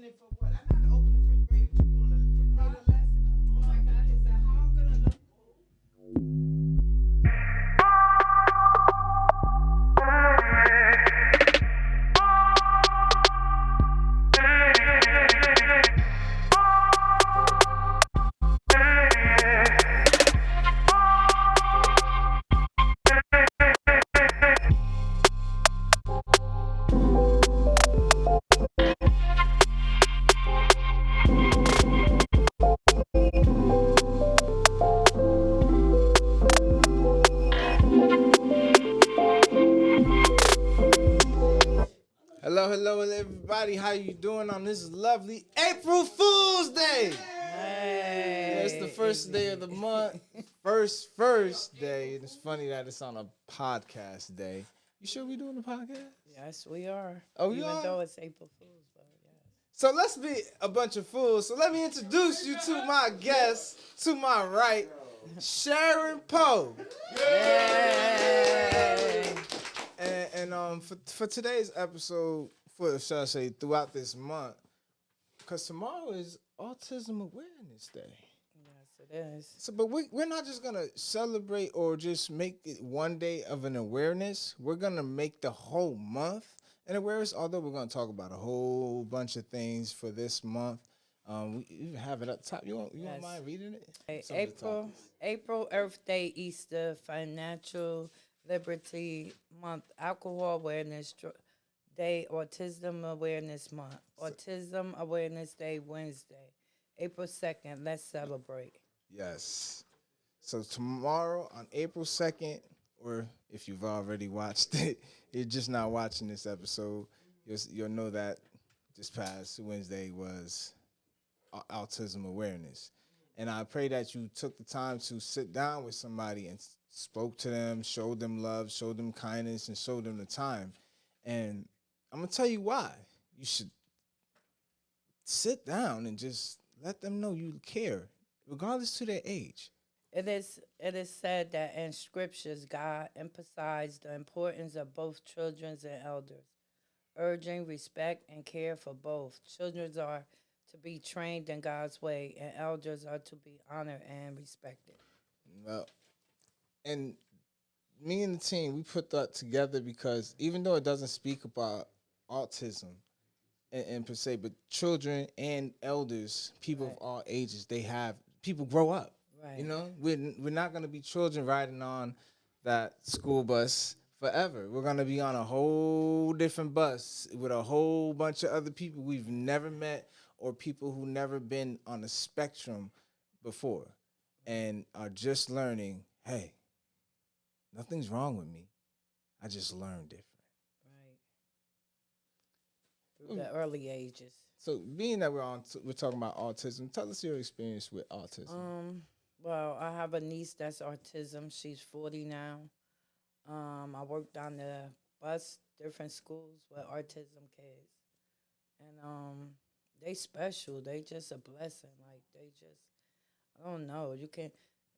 in it for what? I know how to open the refrigerator. What you doing? A refrigerator lesson? Oh my God, is that how I'm gonna look? Hello, everybody. How you doing on this lovely April Fool's Day? Hey, Yeah, it's the first day of the month. First day. And it's funny that it's on a podcast day. You sure we doing the podcast? yes, we are. Oh, we Even are? though it's April Fool's, but yes. So let's be a bunch of fools. So let me introduce you to my guest. To my right, Sharon Powe. Yay! And for today's episode, should I say throughout this month, because tomorrow is Autism Awareness Day. Yes, it is. So, but we're not just gonna celebrate or just make it one day of an awareness. We're gonna make the whole month an awareness. Although we're gonna talk about a whole bunch of things for this month. We even have it up top. You won't Yes. mind reading it? Hey, Some of the topics. April, Earth Day, Easter, Financial Liberty Month, Alcohol Awareness Day, Autism Awareness Month, Autism Awareness Day, Wednesday, April 2nd. Let's celebrate. Yes. So tomorrow on April 2nd, or if you've already watched it, you're just not watching this episode, you'll know that this past Wednesday was Autism Awareness. And I pray that you took the time to sit down with somebody and spoke to them, showed them love, showed them kindness, and showed them the time. And I'm going to tell you why. You should sit down and just let them know you care, regardless to their age. It is said that in scriptures, God emphasized the importance of both children and elders, urging respect and care for both. Children are to be trained in God's way, and elders are to be honored and respected. Well, and me and the team, we put that together because even though it doesn't speak about autism and per se, but children and elders, people of all ages, people grow up. Right. You know, we're not going to be children riding on that school bus forever. We're going to be on a whole different bus with a whole bunch of other people we've never met or people who never been on the spectrum before and are just learning, hey, nothing's wrong with me. I just learned different. Right. Through the early ages. So being that we're talking about autism, tell us your experience with autism. Well, I have a niece that's autism. She's 40 now. I worked on the bus, different schools with autism kids. And they special. They just a blessing. Like they just, I don't know.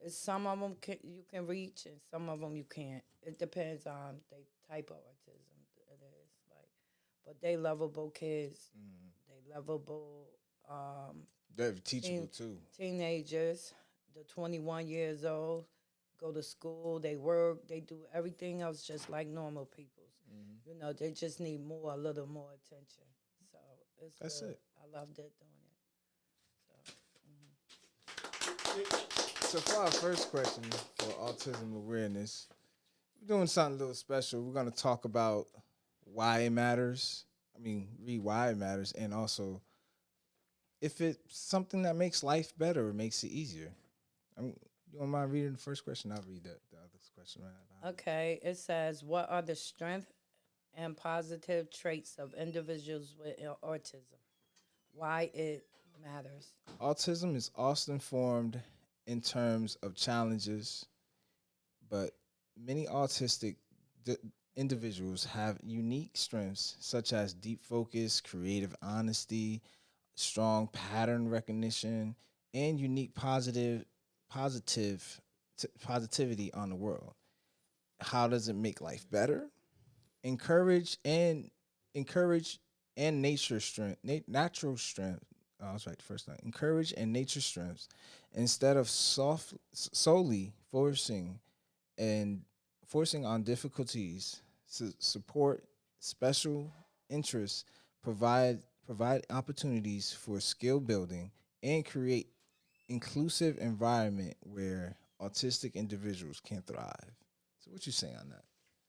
Some of them you can reach, and some of them you can't. It depends on the type of autism it is. Like, but they lovable kids. They lovable. They're teachable too. Teenagers, the 21 years old, go to school. They work. They do everything else just like normal people. You know, they just need a little more attention. So That's good. it. I loved it doing it. So for our first question for autism awareness, we're doing something a little special. We're going to talk about why it matters. Read why it matters, and also if it's something that makes life better or makes it easier. You don't mind reading the first question? I'll read the other question right now. Okay. It says, what are the strengths and positive traits of individuals with autism? Why it matters. Autism is often formed in terms of challenges, but many autistic individuals have unique strengths such as deep focus, creative honesty, strong pattern recognition, and unique positivity on the world. How does it make life better? Encourage and nature strength, natural strength. I was right the first time. Encourage and nature strengths instead of solely and forcing on difficulties. Support special interests. Provide opportunities for skill building and create inclusive environment where autistic individuals can thrive. So, what you say on that?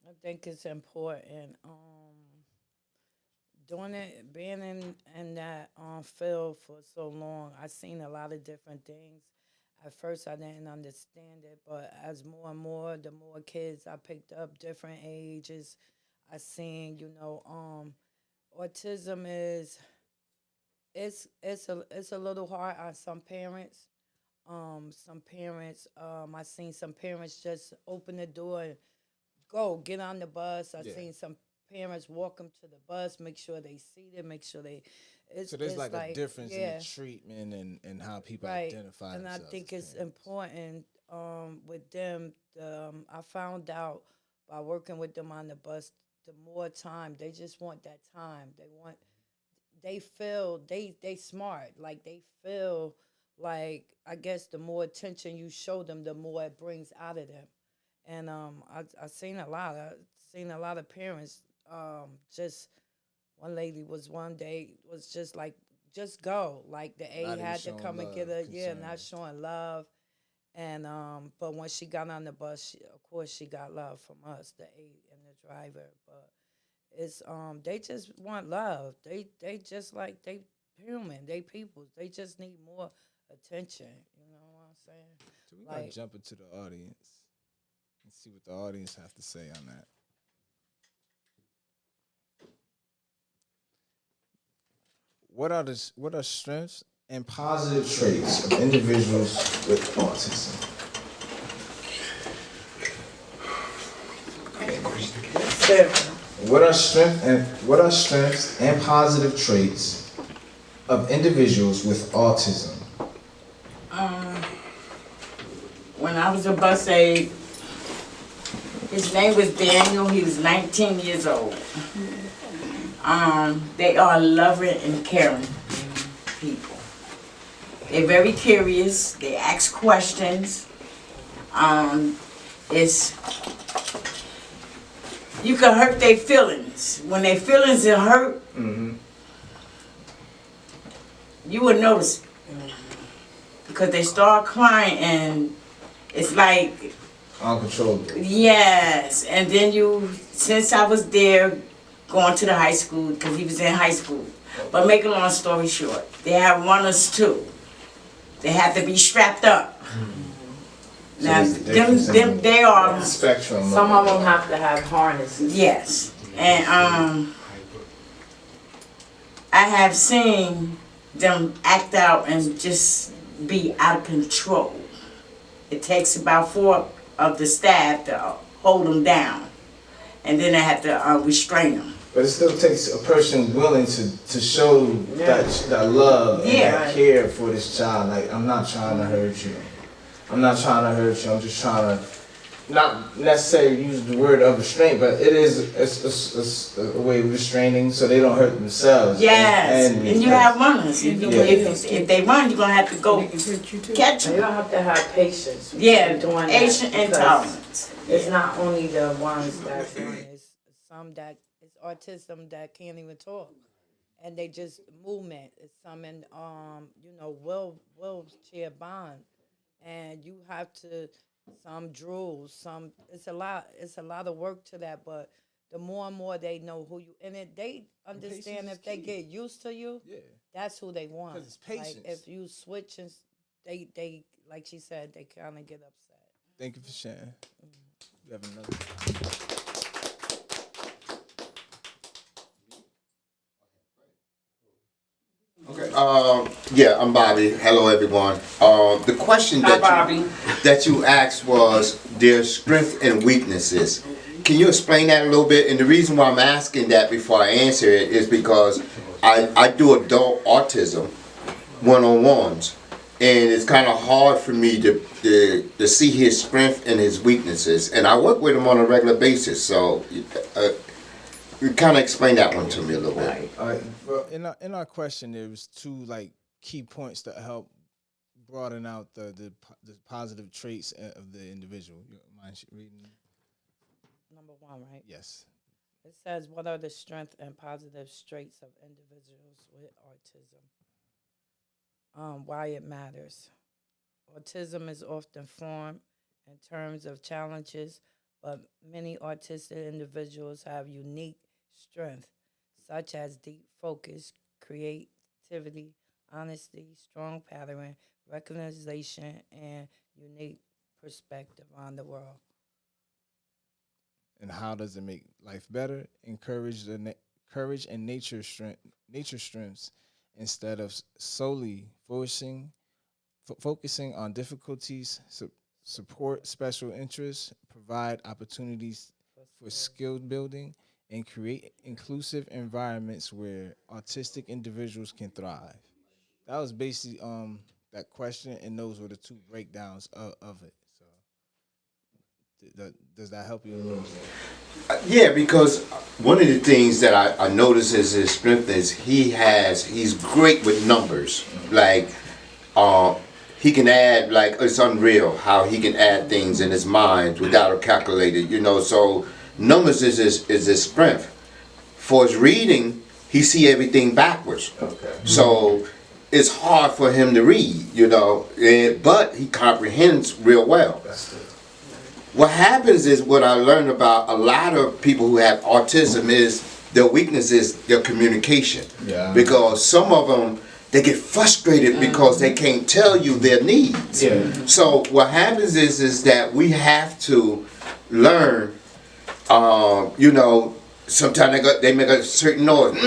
I think it's important. Doing it, being in that field for so long, I seen a lot of different things. At first, I didn't understand it, but as more and more, the more kids I picked up, different ages, I seen, autism is it's a little hard on some parents. I seen some parents just open the door and go get on the bus. I seen some parents walk them to the bus, make sure they seated, make sure they. So there's like a difference in the treatment and how people identify and I themselves think as it's parents. important with them. I found out by working with them on the bus, the more time they just want that time. They feel they smart, like they feel like, I guess the more attention you show them, the more it brings out of them. And I seen a lot. I seen a lot of parents. Just one lady was one day was just like, just go. Like the A Not even had to showing come and love, get her. Yeah, concern. not showing love. And but when she got on the bus, of course she got love from us, the A and the driver. But it's they just want love. They just like they human. They people. They just need more attention. You know what I'm saying? So we gotta jump into the audience and see what the audience have to say on that. What are strengths and positive traits of individuals with autism? What are strengths and positive traits of individuals with autism? When I was a bus aide, his name was Daniel. He was 19 years old. They are loving and caring people. They're very curious. They ask questions. It's you can hurt their feelings. When their feelings are hurt, you would notice it. Because they start crying and it's like Uncontrollable. yes. And then since I was there, going to the high school, because he was in high school. But make a long story short, they have runners too. They have to be strapped up. So Now, them, they are. The spectrum. Some of them have to have harnesses. Yes. And I have seen them act out and just be out of control. It takes about 4 of the staff to hold them down. And then I have to restrain them. But it still takes a person willing to show that love and that care for this child. Like, I'm not trying to hurt you. I'm not trying to hurt you. I'm just trying to not necessarily use the word of restraint, but it's a way of restraining so they don't hurt themselves. Yes, and you have runners. If they run, you're going to have to go catch them. You don't have to have patience. Yeah, doing patient and tolerance. It's not only the ones that run, it's some that it's autism that can't even talk. And they just movement. It's some in wheelchair bond. And you have to some drool, it's a lot of work to that, but the more and more they know who you they understand if they get used to you, that's who they want. Because it's patience. Like if you switch and they like she said, they kind of get upset. Thank you for sharing. You have another. Okay. Yeah, I'm Bobby. Hello, everyone. The question that you asked was their strengths and weaknesses. Can you explain that a little bit? And the reason why I'm asking that before I answer it is because I do adult autism one-on-ones, and it's kind of hard for me to see his strength and his weaknesses. And I work with him on a regular basis, so kind of explain that one to me a little bit. Well, in our question, there was two like key points that help broaden out the positive traits of the individual. You mind reading? Number 1, right? Yes. It says, what are the strengths and positive traits of individuals with autism? Why it matters. Autism is often formed in terms of challenges, but many autistic individuals have unique strengths, such as deep focus, creativity, honesty, strong pattern, recognition, and unique perspective on the world. And how does it make life better? Encourage courage and nature strengths instead of solely focusing on difficulties. Support special interests, provide opportunities for skill building, and create inclusive environments where autistic individuals can thrive. That was basically that question, and those were the two breakdowns of it. So, does that help you a little bit? Yeah, because one of the things that I notice is his strength is he's great with numbers. Like, he can add, like, it's unreal how he can add things in his mind without a calculator, you know. So numbers is his strength. For his reading, he see everything backwards. Okay. So it's hard for him to read, you know, but he comprehends real well. That's good. What happens is, what I learned about a lot of people who have autism is their weakness is their communication. Yeah. Because some of them, they get frustrated because they can't tell you their needs. Yeah. So what happens is that we have to learn, you know, sometimes they make a certain noise.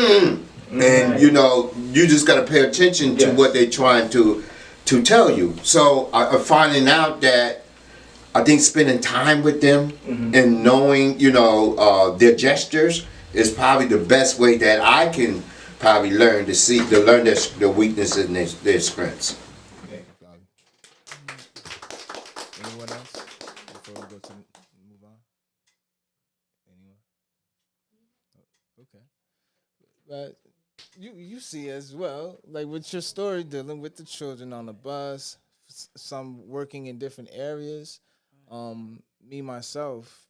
And, you know, you just got to pay attention to what they're trying to tell you. So I'm finding out that I think spending time with them and knowing, you know, their gestures is probably the best way that I can probably learn their weaknesses and their strengths. Anyone else before we go to move on? Anyone? Okay. But you see as well, like with your story dealing with the children on the bus, some working in different areas. Me myself,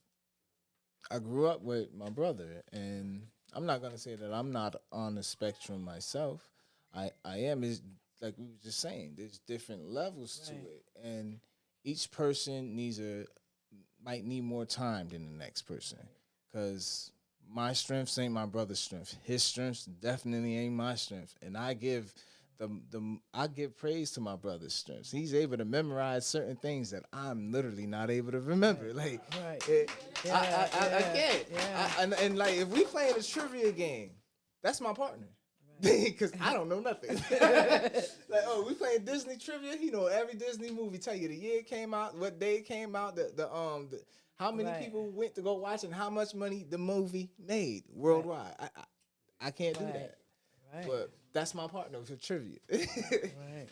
I grew up with my brother, and I'm not gonna say that I'm not on the spectrum myself. I am. Is like we were just saying, there's different levels to it, and each person might need more time than the next person, because my strengths ain't my brother's strength. His strengths definitely ain't my strength, and I give I give praise to my brother's strengths. He's able to memorize certain things that I'm literally not able to remember. Like, I can't. Yeah. And like, if we playing a trivia game, that's my partner. Because I don't know nothing. Like, oh, we playing Disney trivia. He know every Disney movie. Tell you the year it came out, what day it came out, how many people went to go watch, and how much money the movie made worldwide. I can't do that. Right. But that's my partner for trivia. Right.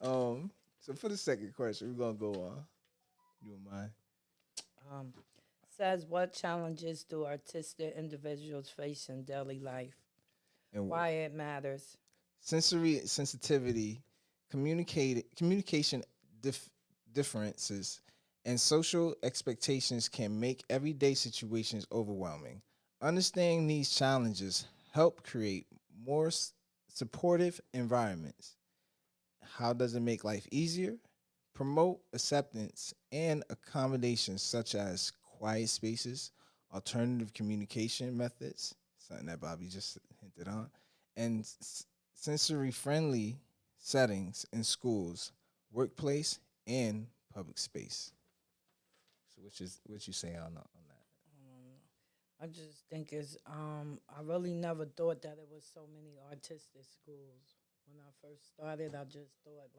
So for the second question, we're gonna go on. You don't mind? Says, what challenges do autistic individuals face in daily life? And why it matters? Sensory sensitivity, communication differences, and social expectations can make everyday situations overwhelming. Understanding these challenges help create more supportive environments. How does it make life easier? Promote acceptance and accommodations such as quiet spaces, alternative communication methods, something that Bobby just hinted on, and sensory friendly settings in schools, workplace, and public space. So what you say on that? I just think I really never thought that it was so many autistic schools. When I first started, I just thought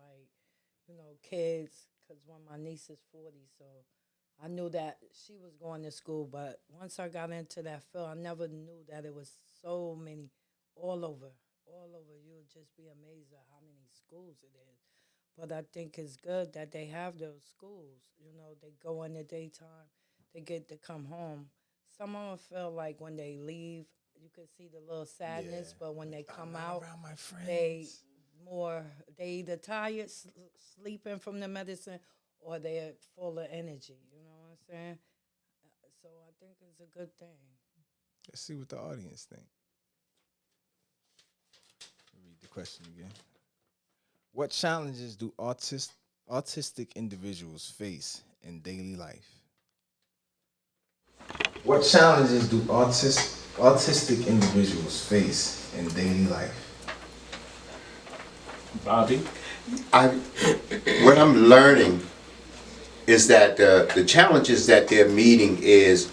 kids, because my niece is 40, so I knew that she was going to school. But once I got into that field, I never knew that it was so many all over. You would just be amazed at how many schools it is. But I think it's good that they have those schools. They go in the daytime, they get to come home. Some of them feel like when they leave, you can see the little sadness, but when they come not out, around my they friends. they either tired, sleeping from the medicine, or they're full of energy. You know what I'm saying? So I think it's a good thing. Let's see what the audience think. Read the question again. What challenges do autistic individuals face in daily life? What challenges do autistic individuals face in daily life? Bobby? What I'm learning is that the challenges that they're meeting is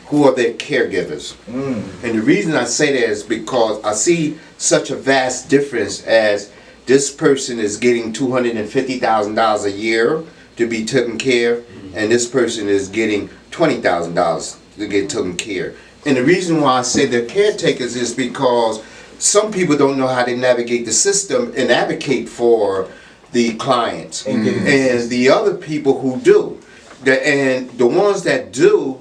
who are their caregivers. And the reason I say that is because I see such a vast difference as this person is getting $250,000 a year to be taken care of, and this person is getting $20,000 to get taken care of. And the reason why I say they're caretakers is because some people don't know how to navigate the system and advocate for the clients. And the other people who do. And the ones that do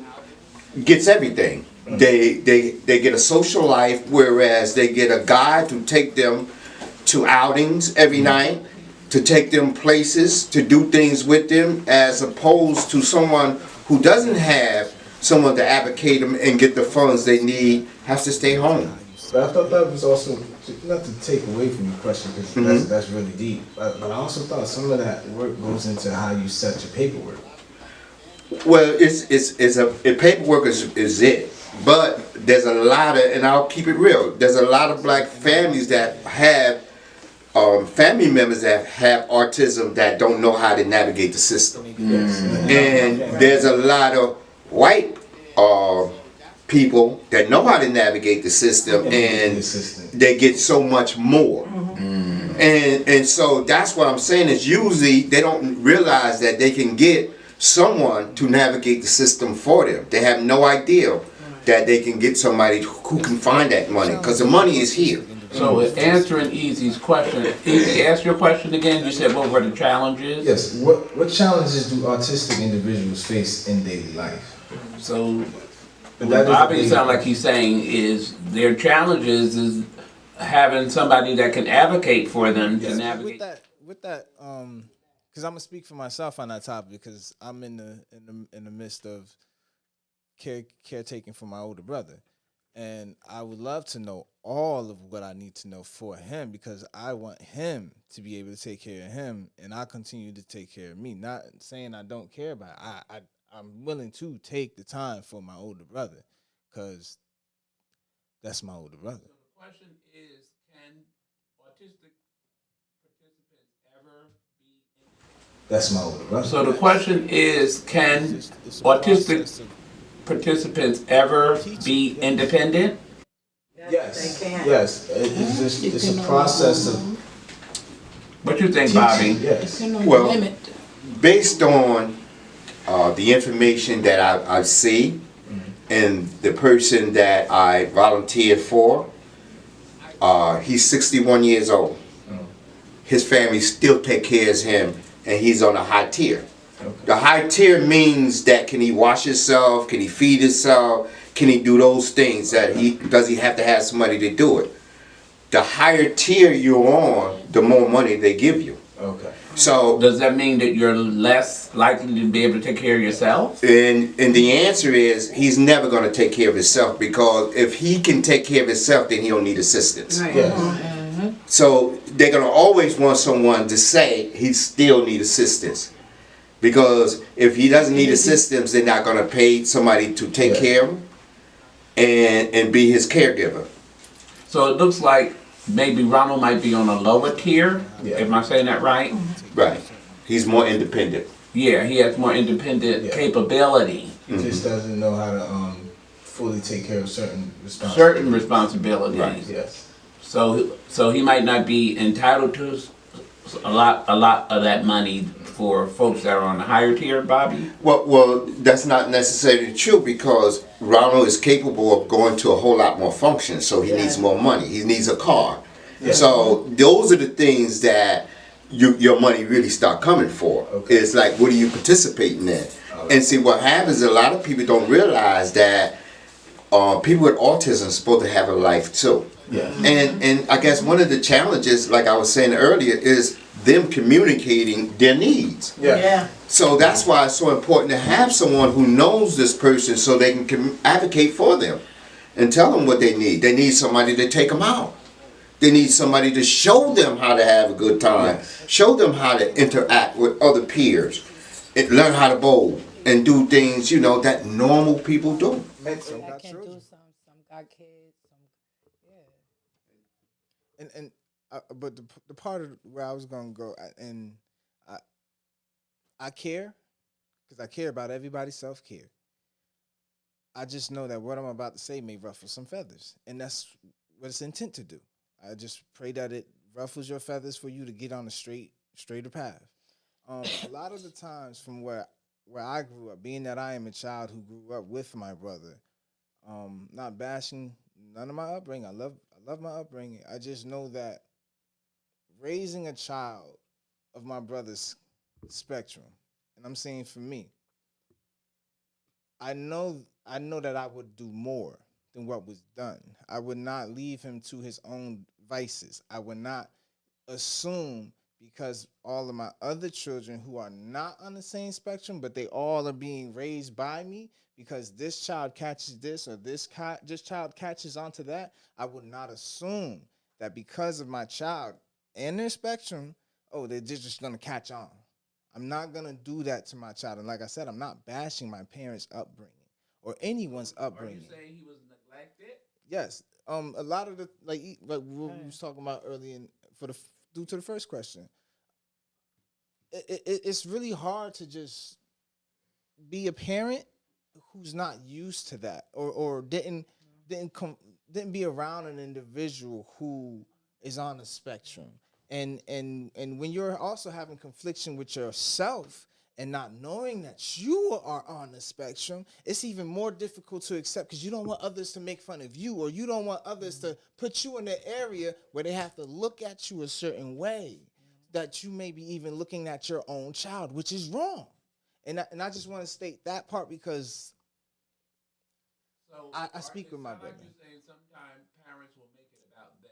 gets everything. They get a social life, whereas they get a guide to take them to outings every night, to take them places, to do things with them, as opposed to someone who doesn't have someone to advocate them and get the funds they need, has to stay home. But I thought that was also, not to take away from your question, because that's really deep, but I also thought some of that work goes into how you set your paperwork. Well, paperwork is it, but there's a lot of, and I'll keep it real, there's a lot of black families that have family members that have autism that don't know how to navigate the system. And there's a lot of white people that know how to navigate the system, and they get so much more. And so that's what I'm saying is usually they don't realize that they can get someone to navigate the system for them. They have no idea that they can get somebody who can find that money, because the money is here. So answering Easy's question, Easy, ask your question again. You said what were the challenges? Yes, what challenges do autistic individuals face in daily life? So what Bobby sounds like he's saying is their challenges is having somebody that can advocate for them to navigate. With that, because I'm gonna speak for myself on that topic, because I'm in the midst of caretaking for my older brother, and I would love to know all of what I need to know for him, because I want him to be able to take care of him, and I continue to take care of me. Not saying I don't care about it. I'm willing to take the time for my older brother, because that's my older brother. So the question is, can autistic participants ever be independent? That's my older brother. So the question is, can autistic participants ever be independent? Yes, They can. yes. It's a process of. What you think, Bobby? Yes. Well, based on the information that I see and the person that I volunteered for, he's 61 years old. His family still take care of him, and he's on a high tier. Okay. The high tier means that can he wash himself, can he feed himself, can he do those things, does he have to have somebody to do it? The higher tier you're on, the more money they give you. Okay. So does that mean that you're less likely to be able to take care of yourself? And the answer is he's never going to take care of himself, because if he can take care of himself, then he don't need assistance. Right. Yes. So they're going to always want someone to say he still need assistance. Because if he doesn't need assistance, they're not going to pay somebody to take care of him and be his caregiver. So it looks like maybe Ronald might be on a lower tier. Yeah. Am I saying that right? Right. He's more independent. Yeah, he has more independent capability. He just doesn't know how to fully take care of certain responsibilities. Certain responsibilities. Right. Yes. So he might not be entitled to a lot of that money for folks that are on the higher tier, Bobby? Well, that's not necessarily true, because Ronald is capable of going to a whole lot more functions, so he needs more money. He needs a car. Yeah. So those are the things that your money really start coming for. Okay. It's like, what are you participating in? Okay. And see, what happens, a lot of people don't realize that people with autism are supposed to have a life too. Yeah. And I guess one of the challenges, like I was saying earlier, is them communicating their needs. Yeah. So that's why it's so important to have someone who knows this person so they can advocate for them and tell them what they need. They need somebody to take them out. They need somebody to show them how to have a good time. Yes. Show them how to interact with other peers. And learn how to bowl and do things, you know, that normal people do. Some That got can children. do some got kids, some, yeah. But the part of where I was gonna go, I care because I care about everybody's self care. I just know that what I'm about to say may ruffle some feathers, and that's what it's intent to do. I just pray that it ruffles your feathers for you to get on a straighter path. A lot of the times from where I grew up, being that I am a child who grew up with my brother, not bashing none of my upbringing. I love my upbringing. I just know that raising a child of my brother's spectrum, and I'm saying for me, I know that I would do more than what was done. I would not leave him to his own vices. I would not assume because all of my other children who are not on the same spectrum, but they all are being raised by me, because this child catches this or this child catches onto that, I would not assume that because of my child and their spectrum, they're just going to catch on. I'm not going to do that to my child. And like I said, I'm not bashing my parents' upbringing or anyone's upbringing. Are you saying he was neglected? Yes. A lot of the, like what we was talking about earlier due to the first question, it's really hard to just be a parent who's not used to that or didn't be around an individual who is on the spectrum. And when you're also having confliction with yourself and not knowing that you are on the spectrum, it's even more difficult to accept because you don't want others to make fun of you, or you don't want others to put you in the area where they have to look at you a certain way that you may be even looking at your own child, which is wrong. And I just want to state that part because I speak with my brother. Like you're saying sometimes parents will make it about them.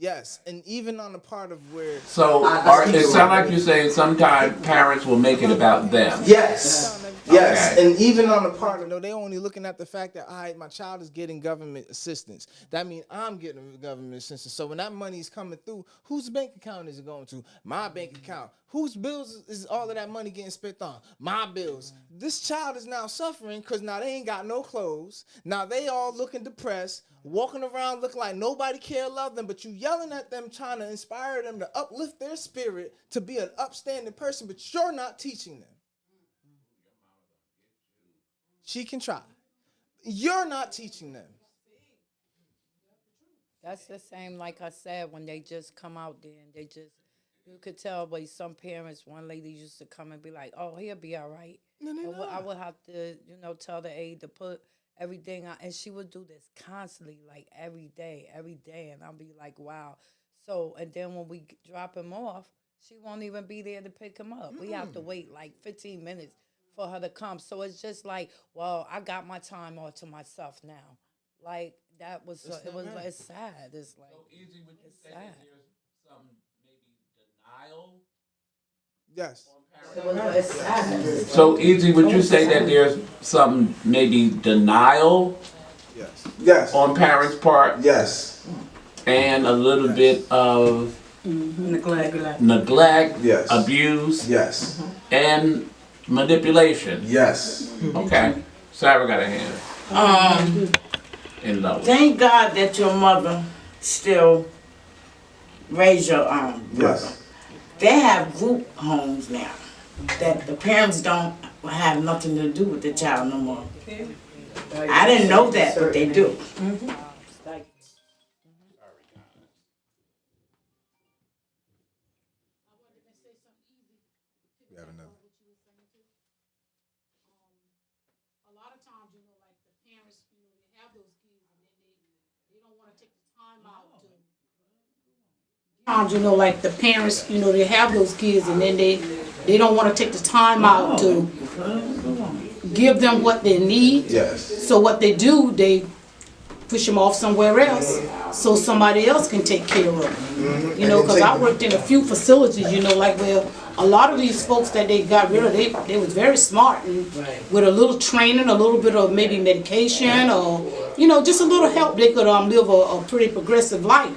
Yes, and even on the part of where So it sounds like you're saying sometimes parents will make it about them. yes, Okay. and even on the part of they only looking at the fact that my child is getting government assistance. That means I'm getting government assistance. So when that money is coming through, whose bank account is it going to? My bank account. Whose bills is all of that money getting spent on? My bills. This child is now suffering because now they ain't got no clothes. Now they all looking depressed, walking around looking like nobody care or love them, but you yelling at them trying to inspire them to uplift their spirit to be an upstanding person, but you're not teaching them. She can try. You're not teaching them. That's the same, like I said, when they just come out there and you could tell by some parents, one lady used to come and be like, oh, he'll be all right. I would have to, tell the aide to put everything on. And she would do this constantly, like every day. And I'll be like, wow. So, and then when we drop him off, she won't even be there to pick him up. We have to wait like 15 minutes for her to come. So it's just like, well, I got my time all to myself now. Like, that was, it's sad. It's like, So easy, would you say sad. that there's some maybe denial? Yes. It's sad. So easy, would you say that there's some maybe denial Yes. on parents' part Yes. and a little bit of neglect, Yes. abuse, Yes. and manipulation? Yes. Okay. Sarah got a hand. In love. Thank God that your mother still raised your brother. Yes. They have group homes now that the parents don't have nothing to do with the child no more. I didn't know that, but they do. We have another. A lot of times, like the parents, they have those kids and then they don't want to take the time out to. Times, like the parents, they have those kids and then they don't want to take the time out to give them what they need. Yes. So what they do, they push them off somewhere else so somebody else can take care of them. You know, because I worked in a few facilities, you know, like where a lot of these folks that they got rid of, they was very smart and with a little training, a little bit of maybe medication or, you know, just a little help, they could live a pretty progressive life.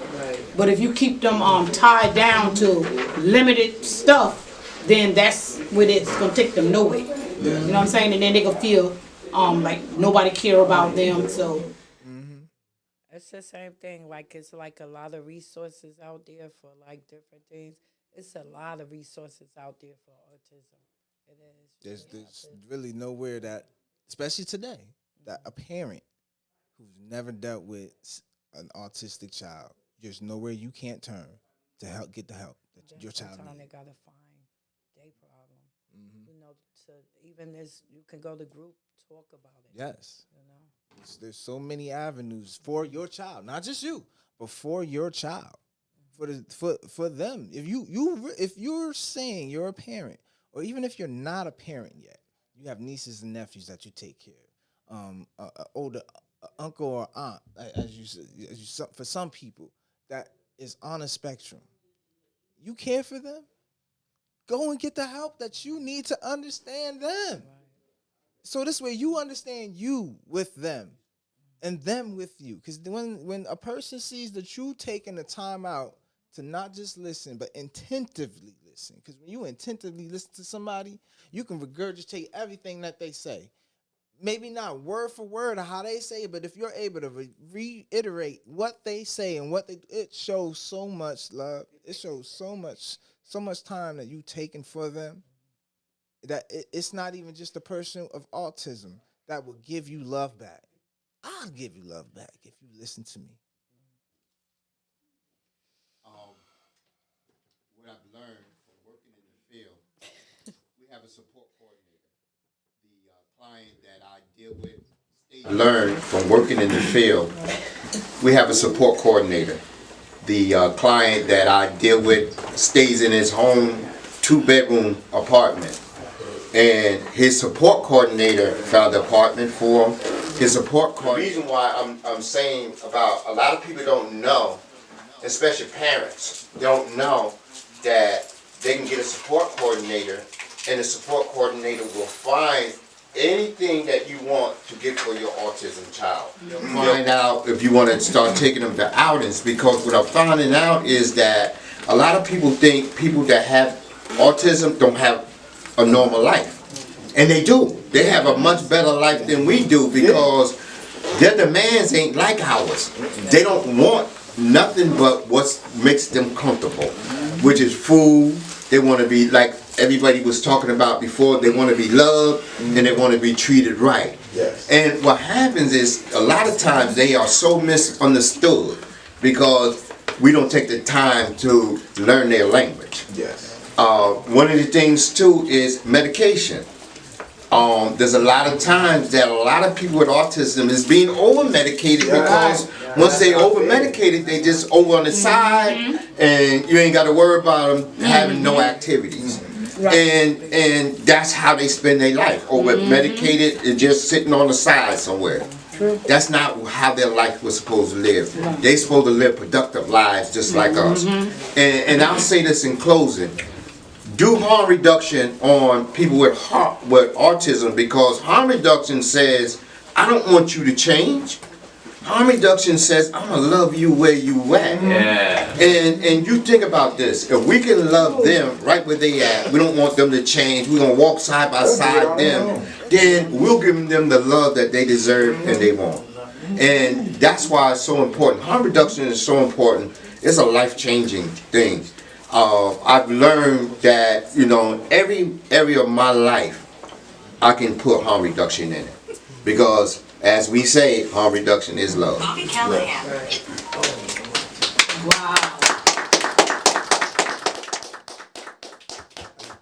But if you keep them tied down to limited stuff, then that's where it's gonna take them nowhere. You know what I'm saying? And then they gonna feel like nobody care about them. So It's the same thing. Like it's like a lot of resources out there for like different things. It's a lot of resources out there for autism. It is. There's really nowhere that, especially today, that a parent who's never dealt with an autistic child, there's nowhere you can't turn to help get the help that your child Sometimes needs. they gotta find their problem. You know, to even this, you can go to group talk about it. Yes. You know. There's so many avenues for your child, not just you, but for your child, for them. If you're saying you're a parent, or even if you're not a parent yet, you have nieces and nephews that you take care of, older uncle or aunt, for some people that is on a spectrum. You care for them. Go and get the help that you need to understand them. So this way you understand you with them and them with you. Because when a person sees that you taking the time out to not just listen, but attentively listen. Because when you attentively listen to somebody, you can regurgitate everything that they say. Maybe not word for word or how they say it, but if you're able to reiterate what they say and it shows so much love. It shows so much time that you taking for them. That it's not even just a person of autism that will give you love back. I'll give you love back if you listen to me. What I've learned from working in the field, we have a support coordinator. The client that I deal with, learn from working in the field, we have a support coordinator. The client that I deal with stays in his home 2-bedroom apartment. And his support coordinator found an apartment for him. His support coordinator. The reason why I'm saying about a lot of people don't know, especially parents, don't know that they can get a support coordinator, and the support coordinator will find anything that you want to get for your autism child. Find out if you want to start taking them to outings, because what I'm finding out is that a lot of people think people that have autism don't have a normal life. And they do. They have a much better life than we do because their demands ain't like ours. They don't want nothing but what makes them comfortable, which is food. They want to be, like everybody was talking about before, they want to be loved and they want to be treated right. Yes. And what happens is a lot of times they are so misunderstood because we don't take the time to learn their language. Yes. One of the things too is medication. There's a lot of times that a lot of people with autism is being over-medicated because once they over-medicated, they just over on the side and you ain't got to worry about them having no activities. And that's how they spend their life, over-medicated and just sitting on the side somewhere. That's not how their life was supposed to live. They supposed to live productive lives just like us. And I'll say this in closing. Do harm reduction on people with autism, because harm reduction says, I don't want you to change. Harm reduction says, I'm going to love you where you at. Yeah. And you think about this. If we can love them right where they at, we don't want them to change, we're going to walk side by side them, then we'll give them the love that they deserve and they want. And that's why it's so important. Harm reduction is so important. It's a life-changing thing. I've learned that, you know, every area of my life, I can put harm reduction in it. Because, as we say, harm reduction is love. Bobby Kelly. wow.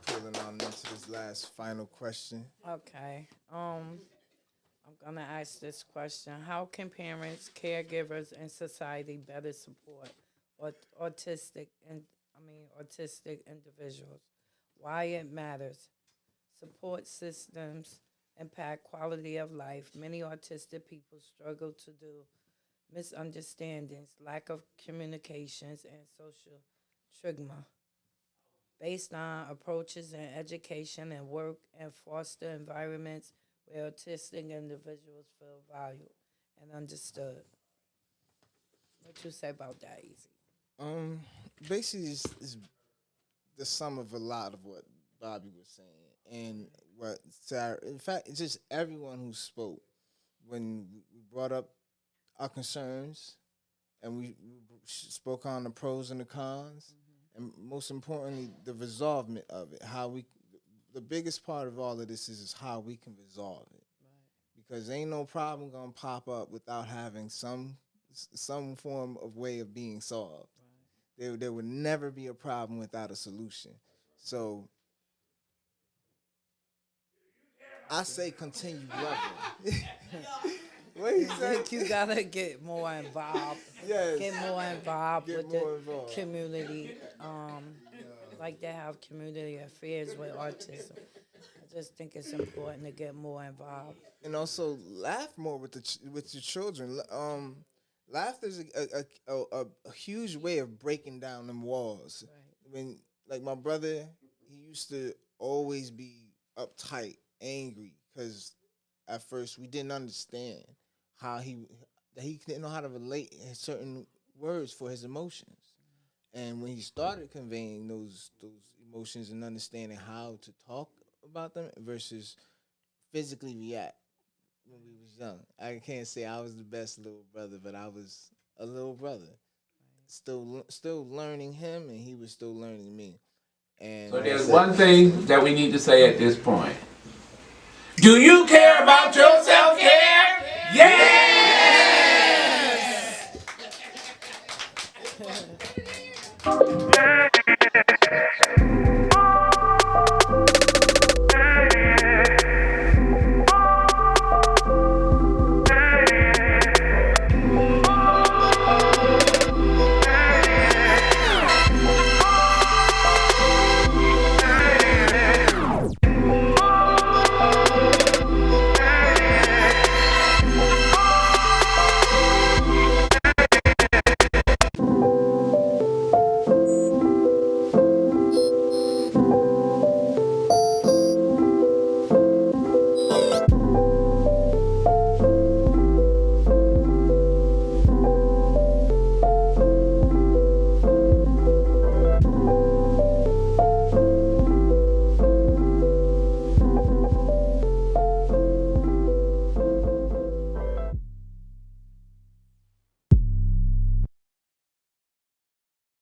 Pulling on into this last final question. Okay. I'm gonna ask this question: how can parents, caregivers, and society better support autistic individuals? Why it matters. Support systems impact quality of life. Many autistic people struggle to do misunderstandings, lack of communications, and social stigma. Based on approaches in education and work and foster environments where autistic individuals feel valued and understood. What you say about that, Easy? Basically, it's the sum of a lot of what Bobby was saying and what Sarah. In fact, it's just everyone who spoke when we brought up our concerns and we spoke on the pros and the cons, and most importantly, the resolvement of it. The biggest part of all of this is how we can resolve it, because ain't no problem gonna pop up without having some form of way of being solved. There would never be a problem without a solution. So I say continue loving. What he I said? think you gotta get more involved. Yes. Get more involved Get with more the involved. community. Like they have community affairs with autism. I just think it's important to get more involved. And also laugh more with with your children. Laughter is a huge way of breaking down them walls. Right. When like my brother, he used to always be uptight, angry, because at first we didn't understand how he didn't know how to relate in certain words for his emotions. And when he started conveying those emotions and understanding how to talk about them versus physically react when we was young. I can't say I was the best little brother, but I was a little brother. Still learning him, and he was still learning me. And So there's one thing that we need to say at this point. Do you care about your self-care? Yes!